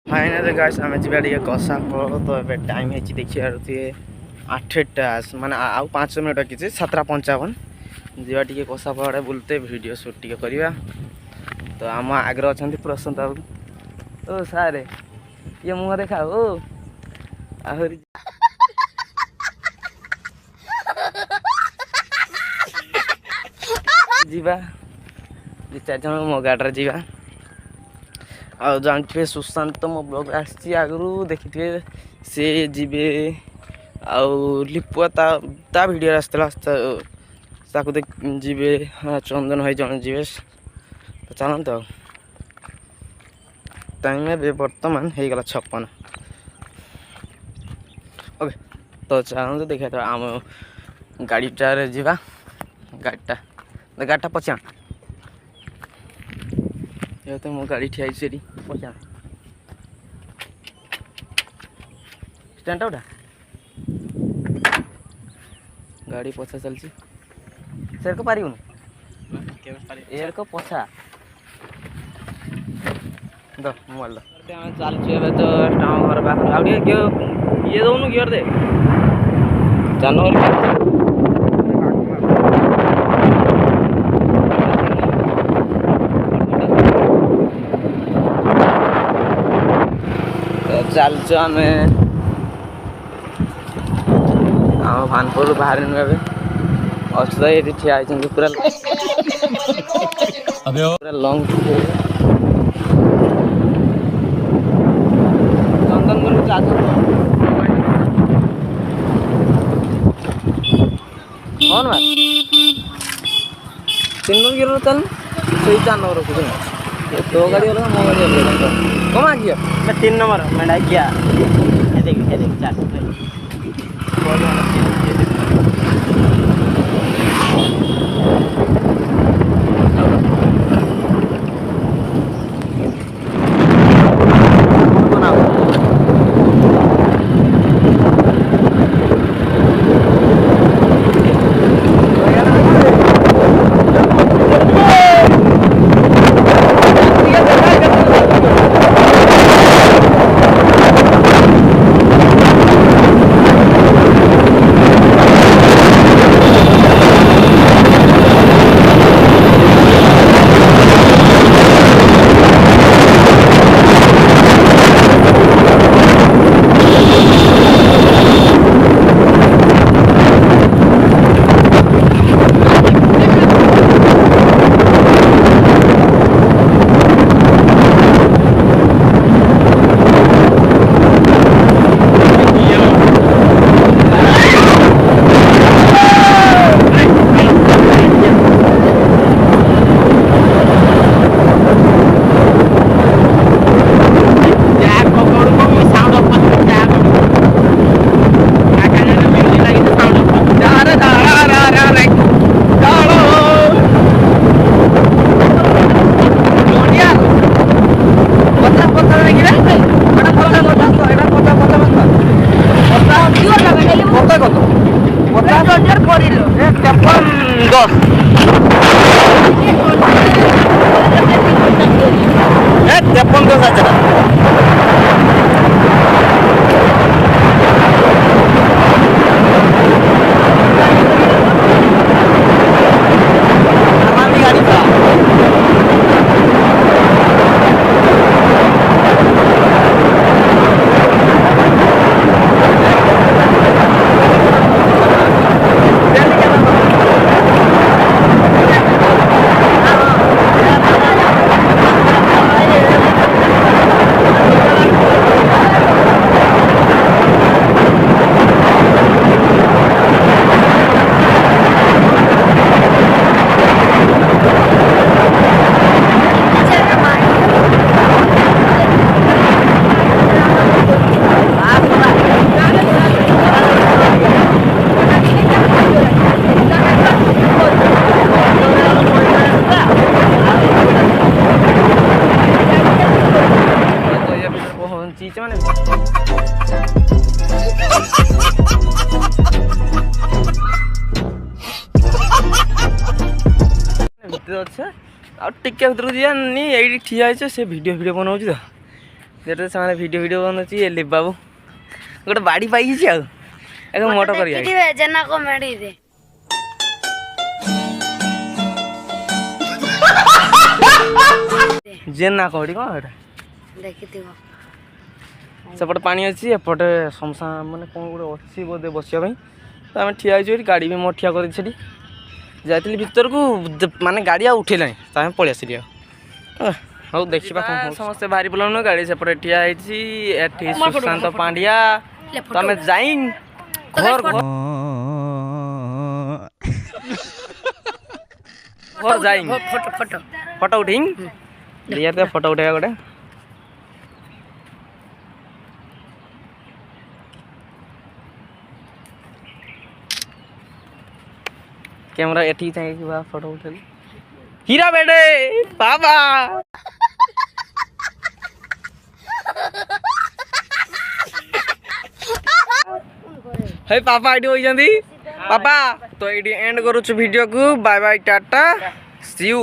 Finally guys आम जी कषा फल तो ये टाइम है देखिए 8टा माने आउ 5 मिनट कि 7:55 जीवा टी कषा फल बुलते वीडियो शूट टी करवा। तो आम आगे अच्छा प्रशांत बाबू ओ सारे ये मुह देखा ओ आहरी जीवा 2-4 जन मो गाड़ी जीवा आ जानते सुशांत तो मो ब्लॉग आगु देखिए सी जी लिपुआ ता वीडियो आसता देख जी चंदन भाई जन जी तो चलते टाइम बर्तमान हो गला 56। ओके तो चलते देखा तो आम गाड़ीटार जा गाड़ीटा पचा तो मो गाड़ी ठिया पचा स्टैंड उठा गाड़ी पछा चलती सेर को पार एर को पछा दो मोबाइल चलती तो घर पास आगे ये दौनु गियर दे जानवर चलचु आम भानपुर बाहर अच्छे ये ठिया पूरा पूरा लंग चंदनगुर कौन बात 3 नंबर चल से 4 नंबर रखुच तो गाड़ी वाला मो गाड़ी वाला कौन आ गया मैं 3 नंबर मैं गया देख चल अच्छे आगे भर दिया नहीं ये ठिया से वीडियो बनाऊँ तो जेते से वीडियो बनउची ए लिप बाबू गोटे बाड़ी पाई छी आ एक मोटो करिया देखिबे जना को मेडी दे जेना कोडी को एटा देखिथिबो सेपटे पानी अच्छी एपटे शमशान माने कौन गोटे अच्छी बोधे बसिया तो आम ठिया होती गाड़ी भी मोर ठिया कर जाइली भर को माने गाड़ी आ उठेलानी तो आम पलि आसिली हाँ देखा समस्ते बाहरी पलाऊन गाड़ी सेपटे ठिया होती सुशांत पांड्या तो आम जाई घर घर घर जाई फोटो फोटो उठी यार फोटो उठेगा गोटे कैमरा एठी चाहिए कि बा फोटो उठे हीरा बेटे बाबा हे पापा एठी होई जंदी पापा तो एठी एंड करूछु वीडियो को bye bye tata see you.